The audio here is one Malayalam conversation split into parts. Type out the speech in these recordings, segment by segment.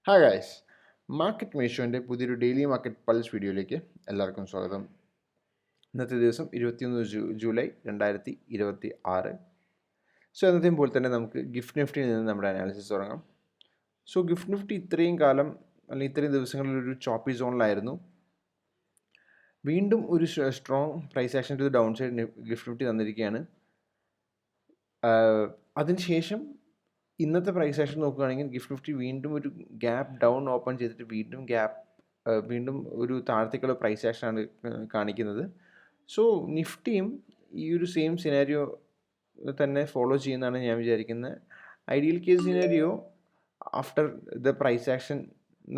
ഹായ് ഗൈസ്, മാർക്കറ്റ് മേഷോൻ്റെ പുതിയൊരു ഡെയിലി മാർക്കറ്റ് പൾസ് വീഡിയോയിലേക്ക് എല്ലാവർക്കും സ്വാഗതം. ഇന്നത്തെ ദിവസം 21 ജൂലൈ 2026. എന്നത്തെയും പോലെ തന്നെ നമുക്ക് ഗിഫ്റ്റ് നിഫ്റ്റിയിൽ നിന്ന് നമ്മുടെ അനാലിസിസ് തുടങ്ങാം. ഗിഫ്റ്റ് നിഫ്റ്റി ഇത്രയും കാലം അല്ലെങ്കിൽ ഇത്രയും ദിവസങ്ങളിൽ ഒരു ചോപ്പി സോണിലായിരുന്നു. വീണ്ടും ഒരു strong price action to down side GIFT Nifty തന്നിരിക്കുകയാണ്. അതിനുശേഷം ഇന്നത്തെ പ്രൈസ് ആക്ഷൻ നോക്കുകയാണെങ്കിൽ ഗിഫ്റ്റ് നിഫ്റ്റി വീണ്ടും ഒരു ഗ്യാപ്പ് ഡൗൺ ഓപ്പൺ ചെയ്തിട്ട് വീണ്ടും ഒരു താഴത്തേക്കുള്ള പ്രൈസ് ആക്ഷനാണ് കാണിക്കുന്നത്. നിഫ്റ്റിയും ഈ ഒരു സെയിം സിനാരിയോ തന്നെ ഫോളോ ചെയ്യുന്നതാണ് ഞാൻ വിചാരിക്കുന്നത്. Ideal case scenario after the price action,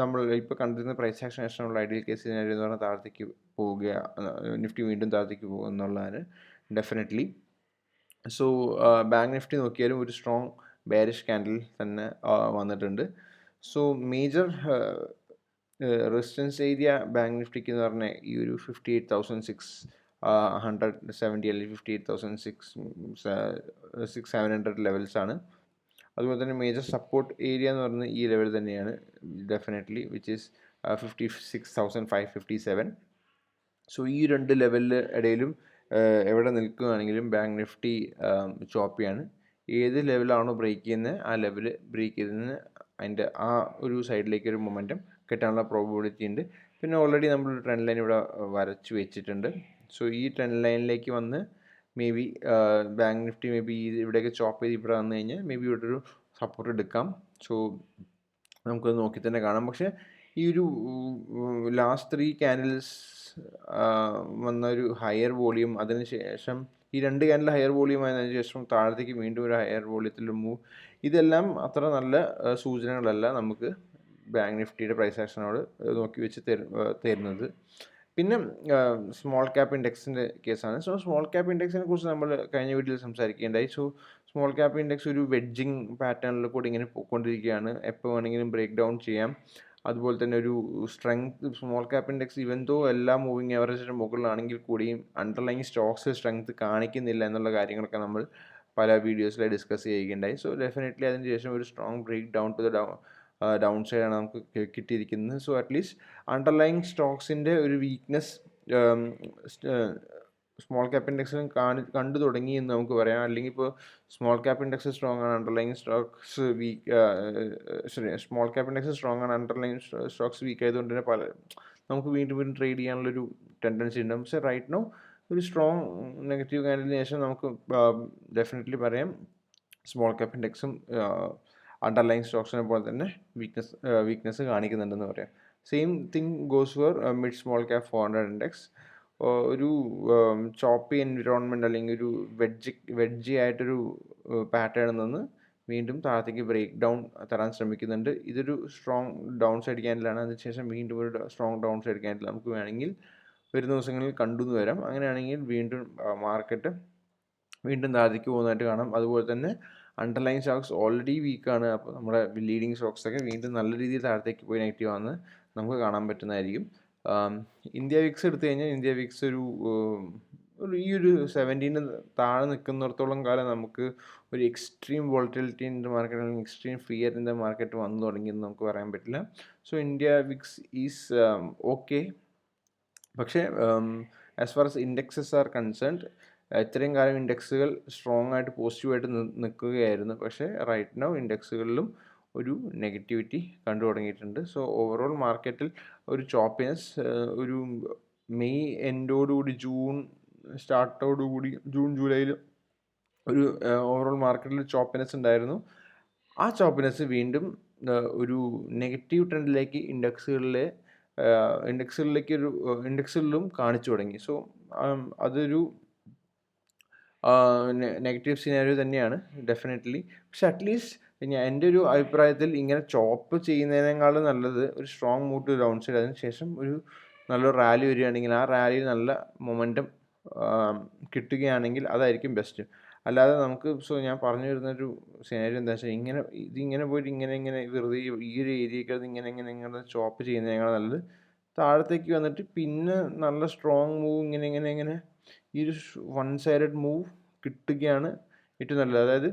നമ്മൾ ഇപ്പോൾ കണ്ടിരുന്ന പ്രൈസ് ആക്ഷൻ ശേഷമുള്ള ഐഡിയൽ കേസ് സിനാരിയോ എന്ന് പറഞ്ഞാൽ താഴത്തേക്ക് പോവുക, നിഫ്റ്റി വീണ്ടും താഴത്തേക്ക് പോകുക എന്നുള്ളതാണ് ഡെഫിനറ്റ്ലി. ബാങ്ക് നിഫ്റ്റി നോക്കിയാലും ഒരു സ്ട്രോങ് ബെയറിഷ് ക്യാൻഡിൽ തന്നെ വന്നിട്ടുണ്ട്. മേജർ റെസിസ്റ്റൻസ് ഏരിയ ബാങ്ക് നിഫ്റ്റിക്ക് എന്ന് പറഞ്ഞാൽ ഈ ഒരു 58,670 അല്ലെങ്കിൽ 58,700 ലെവൽസാണ്. അതുപോലെ തന്നെ മേജർ സപ്പോർട്ട് ഏരിയ എന്ന് പറയുന്നത് ഈ ലെവൽ തന്നെയാണ് ഡെഫിനറ്റ്ലി, വിച്ച് ഈസ് 56,557. ഈ രണ്ട് ലെവലിൽ ഇടയിലും എവിടെ നിൽക്കുകയാണെങ്കിലും ബാങ്ക് നിഫ്റ്റി ചോപ്പിയാണ്. ഏത് ലെവലാണോ ബ്രേക്ക് ചെയ്യുന്നത് ആ ലെവൽ ബ്രേക്ക് ചെയ്തതിന് അതിൻ്റെ ആ ഒരു സൈഡിലേക്ക് ഒരു മൊമെൻറ്റം കിട്ടാനുള്ള പ്രോബിലിറ്റി ഉണ്ട്. പിന്നെ ഓൾറെഡി നമ്മൾ ട്രെൻഡ് ലൈൻ ഇവിടെ വരച്ച് വെച്ചിട്ടുണ്ട്. ഈ ട്രെൻഡ് ലൈനിലേക്ക് വന്ന് മേ ബി ബാങ്ക് നിഫ്റ്റി ഇവിടെയൊക്കെ ചോപ്പ് ചെയ്ത് ഇവിടെ വന്നു കഴിഞ്ഞാൽ ഇവിടെ ഒരു സപ്പോർട്ട് എടുക്കാം. നമുക്കത് നോക്കി തന്നെ കാണാം. പക്ഷേ ഈ ഒരു ലാസ്റ്റ് 3 ക്യാൻഡിൽസ് വന്ന ഒരു ഹയർ വോളിയം, അതിനുശേഷം ഈ 2 ക്യാൻഡിൽ ഹയർ വോളിയം ആയതിനു ശേഷം താഴത്തേക്ക് വീണ്ടും ഒരു ഹയർ വോളിയത്തിൽ മൂവ്, ഇതെല്ലാം അത്ര നല്ല സൂചനകളല്ല നമുക്ക് ബാങ്ക് നിഫ്റ്റിയുടെ പ്രൈസ് ആക്ഷനോട് നോക്കി വെച്ച് തരുന്നത്. പിന്നെ സ്മോൾ ക്യാപ്പ് ഇൻഡെക്സിൻ്റെ കേസാണ്. സ്മോൾ ക്യാപ്പ് ഇൻഡെക്സിനെ കുറിച്ച് നമ്മൾ കഴിഞ്ഞ വീഡിയോയിൽ സംസാരിക്കുകയുണ്ടായി. സ്മോൾ ക്യാപ്പ് ഇൻഡെക്സ് ഒരു വെഡ്ജിങ് പാറ്റേണിൽ കൂടി ഇങ്ങനെ പോയിക്കൊണ്ടിരിക്കുകയാണ്. എപ്പോൾ വേണമെങ്കിലും ബ്രേക്ക് ഡൗൺ ചെയ്യാം. അതുപോലെ തന്നെ ഒരു സ്ട്രെങ്ത് സ്മോൾ ക്യാപ്പ് ഇൻഡെക്സ് ഇവൻതോ എല്ലാ മൂവിങ് ആവറേജിൻ്റെ മുകളിലാണെങ്കിൽ കൂടിയും അണ്ടർലൈങ് സ്റ്റോക്സ് സ്ട്രെങ്ത് കാണിക്കുന്നില്ല എന്നുള്ള കാര്യങ്ങളൊക്കെ നമ്മൾ പല വീഡിയോസിൽ ഡിസ്കസ് ചെയ്യുകയുണ്ടായി. ഡെഫിനറ്റ്ലി അതിന് ശേഷം ഒരു strong break down to the down സൈഡാണ് നമുക്ക് കിട്ടിയിരിക്കുന്നത്. അറ്റ്ലീസ്റ്റ് അണ്ടർലൈങ് സ്റ്റോക്സിൻ്റെ ഒരു വീക്ക്നെസ് സ്മോൾ ക്യാപ്പ് ഇൻഡെക്സിലും കണ്ടു തുടങ്ങി എന്ന് നമുക്ക് പറയാം. അല്ലെങ്കിൽ ഇപ്പോൾ സ്മോൾ ക്യാപ്പ് ഇൻഡെക്സ് സ്ട്രോങ് ആണ്, underlying stocks small cap index strong ആണ്, അണ്ടർലൈങ് സ്റ്റോക്സ് വീക്ക് ആയതുകൊണ്ട് തന്നെ നമുക്ക് വീണ്ടും ട്രേഡ് ചെയ്യാനുള്ളൊരു ടെൻഡൻസി ഉണ്ട്. പക്ഷേ റൈറ്റ് നോ ഒരു സ്ട്രോങ് നെഗറ്റീവ് ക്യാൻഡിലിന് ശേഷം നമുക്ക് ഡെഫിനറ്റ്ലി പറയാം സ്മോൾ ക്യാപ്പ് ഇൻഡെക്സും അണ്ടർലൈങ് സ്റ്റോക്സിനെ പോലെ തന്നെ വീക്ക്നെസ് കാണിക്കുന്നുണ്ടെന്ന് പറയാം. Same thing goes for mid small cap 400 index. ഒരു ചോപ്പി എൻവിറോൺമെൻറ്റ് അല്ലെങ്കിൽ ഒരു വെഡ്ജി ആയിട്ടൊരു പാറ്റേണിൽ നിന്ന് വീണ്ടും താഴത്തേക്ക് ബ്രേക്ക് ഡൗൺ തരാൻ ശ്രമിക്കുന്നുണ്ട്. ഇതൊരു സ്ട്രോങ് ഡൗൺ സൈഡ് ക്യാൻഡിലാണ്. അതിനുശേഷം വീണ്ടും ഒരു സ്ട്രോങ് ഡൗൺ സൈഡ് ക്യാൻഡിൽ നമുക്ക് വേണമെങ്കിൽ വരുന്ന ദിവസങ്ങളിൽ കണ്ടുവന്ന് വരാം. അങ്ങനെയാണെങ്കിൽ വീണ്ടും മാർക്കറ്റ് വീണ്ടും താഴത്തേക്ക് പോകുന്നതായിട്ട് കാണാം. അതുപോലെ തന്നെ അണ്ടർലൈൻ സ്റ്റോക്സ് ഓൾറെഡി വീക്കാണ്. അപ്പോൾ നമ്മുടെ ലീഡിങ് സ്റ്റോക്സൊക്കെ വീണ്ടും നല്ല രീതിയിൽ താഴത്തേക്ക് പോയി നെഗറ്റീവ് ആണെന്ന് നമുക്ക് കാണാൻ പറ്റുന്നതായിരിക്കും. ഇന്ത്യ വിക്സ് എടുത്തു കഴിഞ്ഞാൽ ഇന്ത്യ വിക്സ് ഈ ഒരു 17 താഴെ നിൽക്കുന്നിടത്തോളം കാലം നമുക്ക് ഒരു extreme volatility in the market അല്ലെങ്കിൽ extreme fear in the market വന്നു തുടങ്ങിയെന്ന് നമുക്ക് പറയാൻ പറ്റില്ല. India VIX is okay. പക്ഷേ as far as indexes are concerned, ഇത്രയും കാലം ഇൻഡെക്സുകൾ സ്ട്രോങ് ആയിട്ട് പോസിറ്റീവായിട്ട് നിൽക്കുകയായിരുന്നു. പക്ഷേ റൈറ്റ് നൗ ഇൻഡെക്സുകളിലും ഒരു നെഗറ്റിവിറ്റി കണ്ടു തുടങ്ങിയിട്ടുണ്ട്. ഓവറോൾ മാർക്കറ്റിൽ ഒരു ചോപ്പിനെസ് ഒരു മെയ് എൻഡോടുകൂടി ജൂൺ സ്റ്റാർട്ടോടുകൂടി ജൂൺ ജൂലൈയിൽ ഒരു ഓവറോൾ മാർക്കറ്റിൽ ചോപ്പിനെസ് ഉണ്ടായിരുന്നു. ആ ചോപ്പിനെസ് വീണ്ടും ഒരു നെഗറ്റീവ് ട്രെൻഡിലേക്ക് ഇൻഡെക്സുകളിലും കാണിച്ചു തുടങ്ങി. അതൊരു നെഗറ്റീവ് സിനാരിയോ തന്നെയാണ് ഡെഫിനറ്റ്ലി. പക്ഷെ അറ്റ്ലീസ്റ്റ് എൻ്റെ ഒരു അഭിപ്രായത്തിൽ ഇങ്ങനെ ചോപ്പ് ചെയ്യുന്നതിനേക്കാളും നല്ലത് ഒരു strong move to down side, അതിന് ശേഷം ഒരു നല്ലൊരു റാലി വരികയാണെങ്കിൽ ആ റാലിയിൽ നല്ല മൊമെൻറ്റം കിട്ടുകയാണെങ്കിൽ അതായിരിക്കും ബെസ്റ്റ്. അല്ലാതെ നമുക്ക് ഞാൻ പറഞ്ഞു വരുന്നൊരു സിനാരിയോ എന്താ വെച്ചാൽ ഇതിങ്ങനെ പോയിട്ട് ഇങ്ങനെ വെറുതെ ഈ ഒരു ഏരിയയ്ക്ക് അത് ഇങ്ങനെ ചോപ്പ് ചെയ്യുന്നതിനേക്കാളും നല്ലത് താഴത്തേക്ക് വന്നിട്ട് പിന്നെ നല്ല സ്ട്രോങ് മൂവ് ഇങ്ങനെ ഈ ഒരു വൺ സൈഡഡ് മൂവ് കിട്ടുകയാണ് ഏറ്റവും നല്ലത്. അതായത്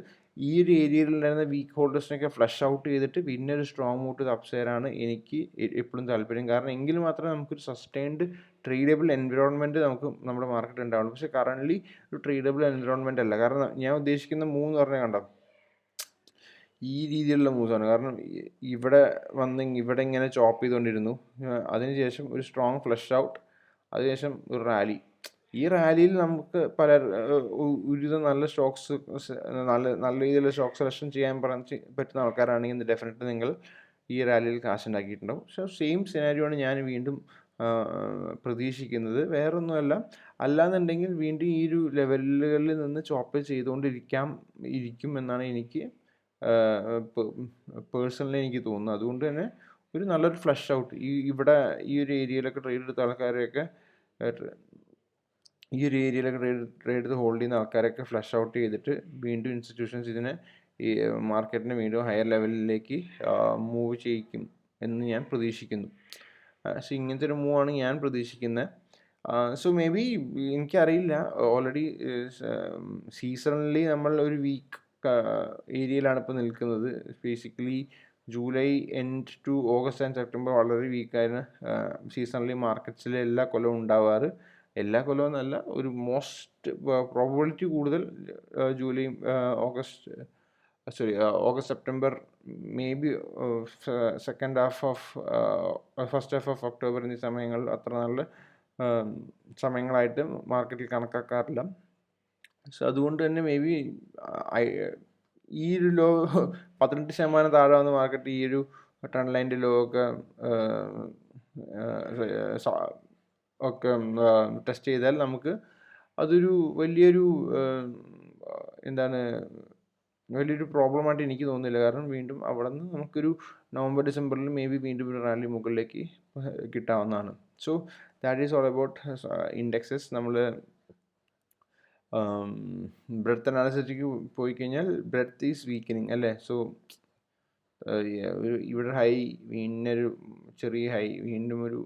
ഈ ഒരു ഏരിയയിൽ ഉണ്ടായിരുന്ന വീക്ക് ഹോൾഡേഴ്സിനൊക്കെ ഫ്ലഷ് ഔട്ട് ചെയ്തിട്ട് പിന്നെ ഒരു സ്ട്രോങ് മൂവ് ടു അപ്സൈഡാണ് എനിക്ക് എപ്പോഴും താല്പര്യം. കാരണം എങ്കിൽ മാത്രമേ നമുക്കൊരു സസ്റ്റൈൻഡ് ട്രേഡബിൾ എൻവിറോൺമെൻറ്റ് നമുക്ക് നമ്മുടെ മാർക്കറ്റ് ഉണ്ടാവുള്ളൂ. പക്ഷേ കറൻ്റ്ലി ഒരു ട്രേഡബിൾ എൻവിറോൺമെൻറ്റ് അല്ല. കാരണം ഞാൻ ഉദ്ദേശിക്കുന്ന മൂവ് എന്ന് പറഞ്ഞാൽ കണ്ടോ, ഈ രീതിയിലുള്ള മൂവ്സാണ്. കാരണം ഇവിടെ വന്ന് ഇവിടെ ഇങ്ങനെ ചോപ്പ് ചെയ്തുകൊണ്ടിരുന്നു, അതിനുശേഷം ഒരു സ്ട്രോങ് ഫ്ലഷ് ഔട്ട്, അതിനുശേഷം ഒരു റാലി. ഈ റാലിയിൽ നമുക്ക് ഒരുവിധം നല്ല സ്റ്റോക്സ്, നല്ല രീതിയിലുള്ള സ്റ്റോക്ക് സെലക്ഷൻ ചെയ്യാൻ പറ്റുന്ന ആൾക്കാരാണെങ്കിൽ ഡെഫിനറ്റ്ലി നിങ്ങൾ ഈ റാലിയിൽ കാശ് ഉണ്ടാക്കിയിട്ടുണ്ടാവും. പക്ഷേ സെയിം സിനാരിയോ ആണ് ഞാൻ വീണ്ടും പ്രതീക്ഷിക്കുന്നത്. വേറൊന്നുമല്ല, അല്ലാന്നുണ്ടെങ്കിൽ വീണ്ടും ഈ ഒരു ലെവലുകളിൽ നിന്ന് ചോപ്പ് ഇരിക്കും എന്നാണ് എനിക്ക് പേഴ്സണലി എനിക്ക് തോന്നുന്നത്. അതുകൊണ്ട് തന്നെ ഒരു നല്ലൊരു ഫ്ലഷ് ഔട്ട് ഇവിടെ ഈ ഒരു ഏരിയയിലൊക്കെ ട്രേഡ് എടുത്ത ആൾക്കാരെയൊക്കെ ട്രേഡ് എടുത്ത് ഹോൾഡ് ചെയ്യുന്ന ആൾക്കാരൊക്കെ ഫ്ലഷ് ഔട്ട് ചെയ്തിട്ട് വീണ്ടും ഇൻസ്റ്റിറ്റ്യൂഷൻസ് ഇതിനെ ഈ മാർക്കറ്റിനെ വീണ്ടും ഹയർ ലെവലിലേക്ക് മൂവ് ചെയ്യിക്കും എന്ന് ഞാൻ പ്രതീക്ഷിക്കുന്നു. സോ ഇങ്ങനത്തെ ഒരു മൂവാണ് ഞാൻ പ്രതീക്ഷിക്കുന്നത്. സോ മേ ബി എനിക്കറിയില്ല, ഓൾറെഡി സീസണലി നമ്മൾ ഒരു വീക്ക് ഏരിയയിലാണ് ഇപ്പോൾ നിൽക്കുന്നത്. Basically July end to August and September വളരെ വീക്കായിരുന്നു സീസണലി മാർക്കറ്റ്സിലെ എല്ലാ കൊല്ലവും ഉണ്ടാവാറ്. എല്ലാ കൊല്ലവും എന്നല്ല, ഒരു മോസ്റ്റ് പ്രോബബിലിറ്റി കൂടുതൽ July August September, may be first half of October എന്നീ സമയങ്ങളിൽ അത്ര നല്ല സമയങ്ങളായിട്ട് മാർക്കറ്റിൽ കണക്കാക്കാറില്ല. സോ അതുകൊണ്ട് തന്നെ മേ ബി ഈ ഒരു 18% താഴെ വന്ന മാർക്കറ്റ് ഈ ഒരു ട്രെൻഡ് ലൈൻ്റെ ലോ ഒക്കെ ടെസ്റ്റ് ചെയ്താൽ നമുക്ക് അതൊരു വലിയൊരു വലിയൊരു പ്രോബ്ലമായിട്ട് എനിക്ക് തോന്നുന്നില്ല. കാരണം വീണ്ടും അവിടെ നിന്ന് നമുക്കൊരു നവംബർ ഡിസംബറിൽ മേ ബി വീണ്ടും ഒരു റാലി മുകളിലേക്ക് കിട്ടാവുന്നതാണ്. So that is all about indexes. നമ്മൾ ബ്രെഡ്ത്ത് അനാലിസിറ്റിക്ക് പോയി കഴിഞ്ഞാൽ ബ്രെഡ്ത്ത് ഈസ് വീക്കനിങ് അല്ലേ. സോ ഇവിടെ ഹൈ, പിന്നെ ഒരു ചെറിയ ഹൈ, വീണ്ടും ഒരു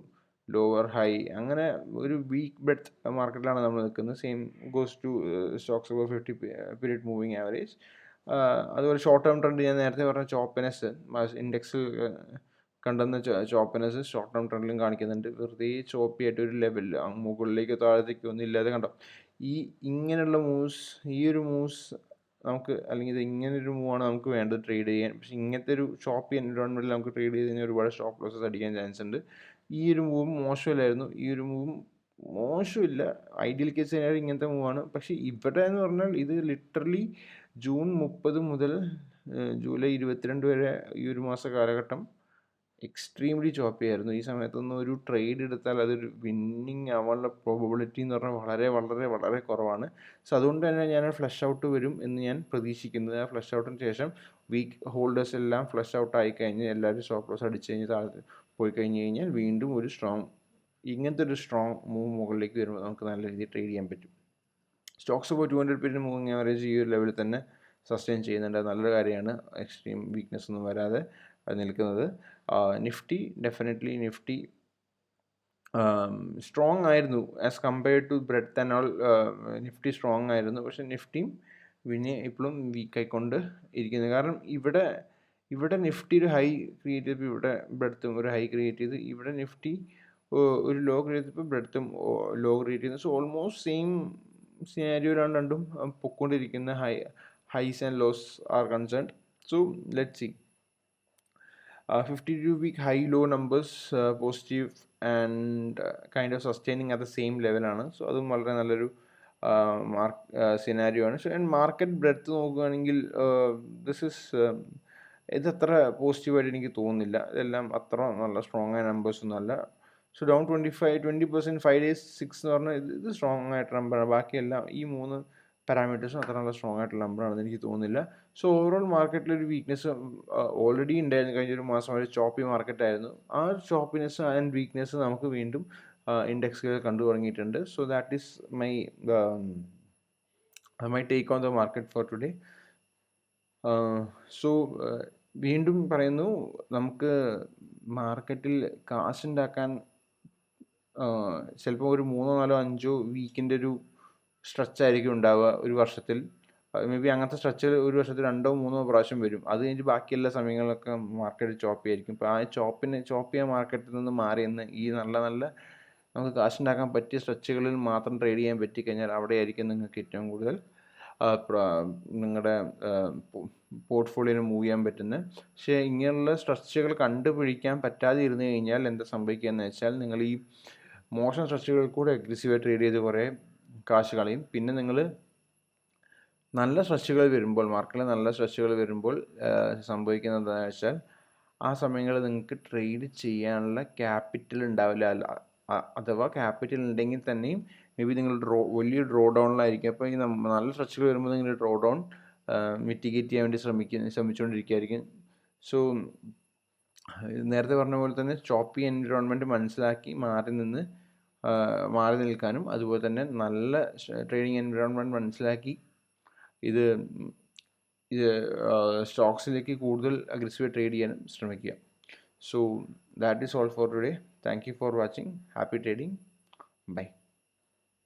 ലോവർ ഹൈ, അങ്ങനെ ഒരു വീക്ക് ബ്രെഡ്ത്ത് മാർക്കറ്റിലാണ് നമ്മൾ നിൽക്കുന്നത്. Same goes to stocks over 50 period moving average. അതുപോലെ ഷോർട്ട് ടേം ട്രെൻഡ്, ഞാൻ നേരത്തെ പറഞ്ഞ ചോപ്പിനെസ്, ഇൻഡെക്സിൽ കണ്ടെന്ന ചോപ്പിനെസ് ഷോർട്ട് ടേം ട്രെൻഡിലും കാണിക്കുന്നുണ്ട്. വെറുതെ ചോപ്പി ആയിട്ട് ഒരു ലെവലിൽ മുകളിലേക്കോ താഴത്തേക്കോ ഒന്നും ഇല്ലാതെ കണ്ടോ, ഇങ്ങനെയുള്ള ഈ ഒരു മൂവ്സ് നമുക്ക്, അല്ലെങ്കിൽ ഇത് ഇങ്ങനൊരു മൂവാണ് നമുക്ക് വേണ്ടത് ട്രേഡ് ചെയ്യാൻ. പക്ഷേ ഇങ്ങനത്തെ ഒരു ഷോപ്പി എൻവിറോൺമെൻറ്റിൽ നമുക്ക് ട്രേഡ് ചെയ്ത് കഴിഞ്ഞാൽ ഒരുപാട് സ്റ്റോപ്പ് ലോസസ് അടിക്കാൻ ചാൻസ് ഉണ്ട്. ഈ ഒരു മൂവും മോശമില്ലായിരുന്നു, ഈ ഒരു മൂവും മോശമില്ല, ഐഡിയൽ കേസ് കഴിഞ്ഞാൽ ഇങ്ങനത്തെ മൂവാണ്. പക്ഷേ ഇവിടെ എന്ന് പറഞ്ഞാൽ ഇത് ലിറ്ററലി ജൂൺ 30 മുതൽ ജൂലൈ 22 വരെ ഈ ഒരു മാസ കാലഘട്ടം എക്സ്ട്രീംലി ചോപ്പി ആയിരുന്നു. ഈ സമയത്തൊന്നും ഒരു ട്രേഡ് എടുത്താൽ അതൊരു വിന്നിങ് ആവാനുള്ള പ്രോബബിലിറ്റി എന്ന് പറഞ്ഞാൽ വളരെ വളരെ വളരെ കുറവാണ്. സോ അതുകൊണ്ട് തന്നെ ഞാൻ ഫ്ലഷ് ഔട്ട് വരും എന്ന് ഞാൻ പ്രതീക്ഷിക്കുന്നത്. ആ ഫ്ലഷ് ഔട്ടിന് ശേഷം വീക്ക് ഹോൾഡേഴ്സ് എല്ലാം ഫ്ലഷ് ഔട്ട് ആയിക്കഴിഞ്ഞ് എല്ലാവരും സ്റ്റോപ്പ് ലോസ് അടിച്ച് കഴിഞ്ഞ് താഴെ പോയി കഴിഞ്ഞാൽ വീണ്ടും ഒരു ഇങ്ങനത്തെ ഒരു സ്ട്രോങ് മൂവ് മുകളിലേക്ക് വരുമ്പോൾ നമുക്ക് നല്ല രീതിയിൽ ട്രേഡ് ചെയ്യാൻ പറ്റും. സ്റ്റോക്സ് ഇപ്പോൾ 200 പീരിയഡ് മൂവിങ് ആവറേജ് ഈ ഒരു ലെവലിൽ തന്നെ സസ്റ്റെയിൻ ചെയ്യുന്നുണ്ട്. നല്ലൊരു കാര്യമാണ്, എക്സ്ട്രീം വീക്ക്നെസ് ഒന്നും വരാതെ നിൽക്കുന്നത്. നിഫ്റ്റി, ഡെഫിനറ്റ്ലി നിഫ്റ്റി സ്ട്രോങ് ആയിരുന്നു as compared to breadth and all. Nifty strong ആയിരുന്നു, പക്ഷേ നിഫ്റ്റിയും പിന്നെ ഇപ്പോഴും വീക്കായിക്കൊണ്ട് ഇരിക്കുന്നത്. കാരണം ഇവിടെ നിഫ്റ്റി ഒരു ഹൈ ക്രിയേറ്റ് ചെയ്തപ്പോൾ ഇവിടെ ബ്രെഡ്ത്തും ഒരു ഹൈ ക്രിയേറ്റ് ചെയ്ത്, ഇവിടെ നിഫ്റ്റി ഒരു ലോ ക്രിയേറ്റ് ചെയ്തപ്പോൾ ബ്രെഡ്ത്തും ലോ ക്രിയേറ്റ് ചെയ്യുന്നത്. സോ ഓൾമോസ്റ്റ് സെയിം സിനാരിയോയിലാണ് രണ്ടും പൊയ്ക്കൊണ്ടിരിക്കുന്ന highs and lows are concerned. So let see. 52-week high low numbers positive and kind of sustaining at the same level ആണ്. സോ അതും വളരെ നല്ലൊരു സിനാരിയോ ആണ്. സോ ആൻഡ് മാർക്കറ്റ് ബ്രെഡ്ത്ത് നോക്കുകയാണെങ്കിൽ ഇത് അത്ര പോസിറ്റീവായിട്ട് എനിക്ക് തോന്നുന്നില്ല. ഇതെല്ലാം അത്ര നല്ല സ്ട്രോങ് ആയ നമ്പേഴ്സ് ഒന്നും അല്ല. സോ ഡൗൺ 20% 5 days 6 എന്ന് പറഞ്ഞാൽ ഇത് സ്ട്രോങ് ആയിട്ട് നമ്പറാണ്. ബാക്കിയെല്ലാം ഈ 3 പാരാമീറ്റേഴ്സും അത്ര നല്ല സ്ട്രോങ് ആയിട്ടുള്ള നമ്പറാണെന്ന് എനിക്ക് തോന്നുന്നില്ല. സോ ഓവറോൾ മാർക്കറ്റിലൊരു വീക്ക്നെസ് ഓൾറെഡി ഉണ്ടായിരുന്നു. കഴിഞ്ഞൊരു മാസം ഒരു ചോപ്പി മാർക്കറ്റായിരുന്നു. ആ ചോപ്പിനെസ് ആൻഡ് വീക്ക്നെസ് നമുക്ക് വീണ്ടും ഇൻഡെക്സുകൾ കണ്ടു തുടങ്ങിയിട്ടുണ്ട്. So that is my take on the market for today. So വീണ്ടും പറയുന്നു, നമുക്ക് മാർക്കറ്റിൽ കാശുണ്ടാക്കാൻ ചിലപ്പോൾ ഒരു 3, 4, 5 വീക്കിൻ്റെ ഒരു സ്ട്രെച്ചായിരിക്കും ഉണ്ടാവുക ഒരു വർഷത്തിൽ. മേ ബി അങ്ങനത്തെ സ്ട്രെച്ചുകൾ ഒരു വർഷത്തിൽ 2-3 പ്രാവശ്യം വരും. അത് കഴിഞ്ഞിട്ട് ബാക്കി എല്ലാ സമയങ്ങളിലൊക്കെ മാർക്കറ്റ് ചോപ്പ് ആയിരിക്കും. ഇപ്പോൾ ആ ചോപ്പ് ചെയ്യാൻ മാർക്കറ്റിൽ നിന്ന് മാറി നിന്ന് ഈ നല്ല നമുക്ക് കാശുണ്ടാക്കാൻ പറ്റിയ സ്ട്രെച്ചുകളിൽ മാത്രം ട്രേഡ് ചെയ്യാൻ പറ്റിക്കഴിഞ്ഞാൽ അവിടെയായിരിക്കും നിങ്ങൾക്ക് ഏറ്റവും കൂടുതൽ നിങ്ങളുടെ പോർട്ട്ഫോളിയോയിൽ മൂവ് ചെയ്യാൻ പറ്റുന്നത്. പക്ഷേ ഇങ്ങനെയുള്ള സ്ട്രെച്ചുകൾ കണ്ടുപിടിക്കാൻ പറ്റാതെ ഇരുന്ന് കഴിഞ്ഞാൽ എന്താ സംഭവിക്കുക എന്ന് വെച്ചാൽ നിങ്ങൾ ഈ മോശം സ്ട്രെച്ചുകളിൽ കൂടെ അഗ്രസീവായി ട്രേഡ് ചെയ്ത് കുറേ കാശ് കളയും. പിന്നെ നിങ്ങൾ നല്ല സ്ട്രെച്ചുകൾ വരുമ്പോൾ മാർക്കറ്റിൽ നല്ല സ്ട്രെച്ചുകൾ വരുമ്പോൾ സംഭവിക്കുന്നത് എന്താണെന്ന് വെച്ചാൽ ആ സമയങ്ങളിൽ നിങ്ങൾക്ക് ട്രേഡ് ചെയ്യാനുള്ള ക്യാപിറ്റൽ ഉണ്ടാവില്ല. അഥവാ ക്യാപിറ്റൽ ഉണ്ടെങ്കിൽ തന്നെയും മേ ബി നിങ്ങൾ വലിയ ഡ്രോ ഡൗണിലായിരിക്കും. അപ്പോൾ ഈ നല്ല സ്ട്രെച്ചുകൾ വരുമ്പോൾ നിങ്ങൾ ഡ്രോ ഡൗൺ മിറ്റിഗേറ്റ് ചെയ്യാൻ വേണ്ടി ശ്രമിച്ചുകൊണ്ടിരിക്കുകയായിരിക്കും. സോ നേരത്തെ പറഞ്ഞ പോലെ തന്നെ ചോപ്പി എൻവിറോൺമെൻറ്റ് മനസ്സിലാക്കി മാറി നിൽക്കാനും അതുപോലെ തന്നെ നല്ല ട്രേഡിംഗ് എൻവിറോൺമെൻറ്റ് മനസ്സിലാക്കി ഇത് സ്റ്റോക്സിലേക്ക് കൂടുതൽ അഗ്രസീവ് ട്രേഡ് ചെയ്യാനും ശ്രമിക്കുക. So that is all for today. Thank you for watching. Happy trading. By.